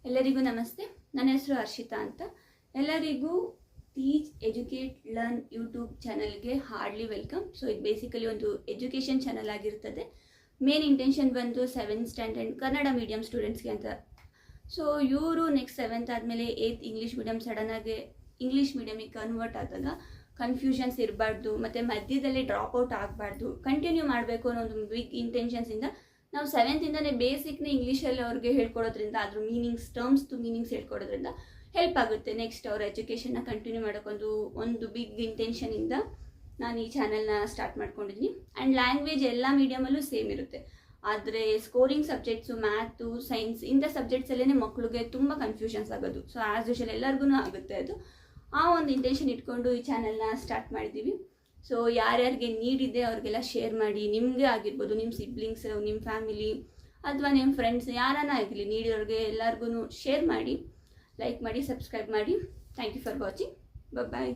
ಎಲ್ಲರಿಗೂ ನಮಸ್ತೆ. ನನ್ನ ಹೆಸರು ಹರ್ಷಿತಾ ಅಂತ. ಎಲ್ಲರಿಗೂ ಟೀಚ್ ಎಜುಕೇಟ್ ಲರ್ನ್ ಯೂಟ್ಯೂಬ್ ಚಾನಲ್ಗೆ ಹಾರ್ಡ್ಲಿ ವೆಲ್ಕಮ್. ಸೊ ಇದು ಬೇಸಿಕಲಿ ಒಂದು ಎಜುಕೇಷನ್ ಚಾನಲ್ ಆಗಿರ್ತದೆ. ಮೇನ್ ಇಂಟೆನ್ಷನ್ ಬಂದು 7th ಸ್ಟ್ಯಾಂಡರ್ಡ್ ಕನ್ನಡ ಮೀಡಿಯಂ ಸ್ಟೂಡೆಂಟ್ಸ್ಗೆ ಅಂತ. ಸೊ ಇವರು ನೆಕ್ಸ್ಟ್ 7th ಆದಮೇಲೆ 8th ಇಂಗ್ಲೀಷ್ ಮೀಡಿಯಮ್ ಸಡನ್ನಾಗಿ ಇಂಗ್ಲೀಷ್ ಮೀಡಿಯಮಿಗೆ ಕನ್ವರ್ಟ್ ಆದಾಗ ಕನ್ಫ್ಯೂಷನ್ಸ್ ಇರಬಾರ್ದು, ಮತ್ತು ಮಧ್ಯದಲ್ಲಿ ಡ್ರಾಪ್ ಔಟ್ ಆಗಬಾರ್ದು, ಕಂಟಿನ್ಯೂ ಮಾಡಬೇಕು ಅನ್ನೋ ಒಂದು ಬಿಗ್ ಇಂಟೆನ್ಷನ್ಸಿಂದ ನಾವು 7th ಇಂದನೇ ಬೇಸಿಕ್ನ ಇಂಗ್ಲೀಷಲ್ಲಿ ಅವ್ರಿಗೆ ಹೇಳ್ಕೊಡೋದ್ರಿಂದ, ಅದ್ರ ಟರ್ಮ್ಸ್ ಮೀನಿಂಗ್ಸ್ ಹೇಳ್ಕೊಡೋದ್ರಿಂದ ಹೆಲ್ಪ್ ಆಗುತ್ತೆ. ನೆಕ್ಸ್ಟ್ ಅವ್ರ ಎಜುಕೇಷನ್ನ ಕಂಟಿನ್ಯೂ ಮಾಡೋಕ್ಕೊಂದು ಬಿಗ್ ಇಂಟೆನ್ಷನಿಂದ ನಾನು ಈ ಚಾನಲ್ನ ಸ್ಟಾರ್ಟ್ ಮಾಡ್ಕೊಂಡಿದ್ದೀನಿ. ಆ್ಯಂಡ್ ಲ್ಯಾಂಗ್ವೇಜ್ ಎಲ್ಲ ಮೀಡಿಯಮಲ್ಲೂ ಸೇಮ್ ಇರುತ್ತೆ. ಆದರೆ ಸ್ಕೋರಿಂಗ್ ಸಬ್ಜೆಕ್ಟ್ಸು, ಮ್ಯಾಥು, ಸೈನ್ಸ್ ಇಂಥ ಸಬ್ಜೆಕ್ಟ್ಸಲ್ಲೇ ಮಕ್ಕಳಿಗೆ ತುಂಬ ಕನ್ಫ್ಯೂಷನ್ಸ್ ಆಗೋದು. ಸೊ ಆ್ಯಸ್ ಯೂಶುವಲ್ ಎಲ್ಲರಿಗೂ ಆಗುತ್ತೆ ಅದು. ಆ ಒಂದು ಇಂಟೆನ್ಷನ್ ಇಟ್ಕೊಂಡು ಈ ಚಾನಲ್ನ ಸ್ಟಾರ್ಟ್ ಮಾಡಿದ್ದೀವಿ. ಸೊ ಯಾರ್ಯಾರಿಗೆ ನೀಡಿದೆ ಅವ್ರಿಗೆಲ್ಲ ಶೇರ್ ಮಾಡಿ. ನಿಮಗೆ ಆಗಿರ್ಬೋದು, ನಿಮ್ಮ ಸಿಬ್ಲಿಂಗ್ಸ್, ನಿಮ್ಮ ಫ್ಯಾಮಿಲಿ ಅಥವಾ ನಿಮ್ಮ ಫ್ರೆಂಡ್ಸ್ ಯಾರನ್ನ ಆಗಿರಲಿ, ನೀಡಿರೋರಿಗೆ ಎಲ್ಲರಿಗೂ ಶೇರ್ ಮಾಡಿ, ಲೈಕ್ ಮಾಡಿ, ಸಬ್ಸ್ಕ್ರೈಬ್ ಮಾಡಿ. Thank you for watching. Bye.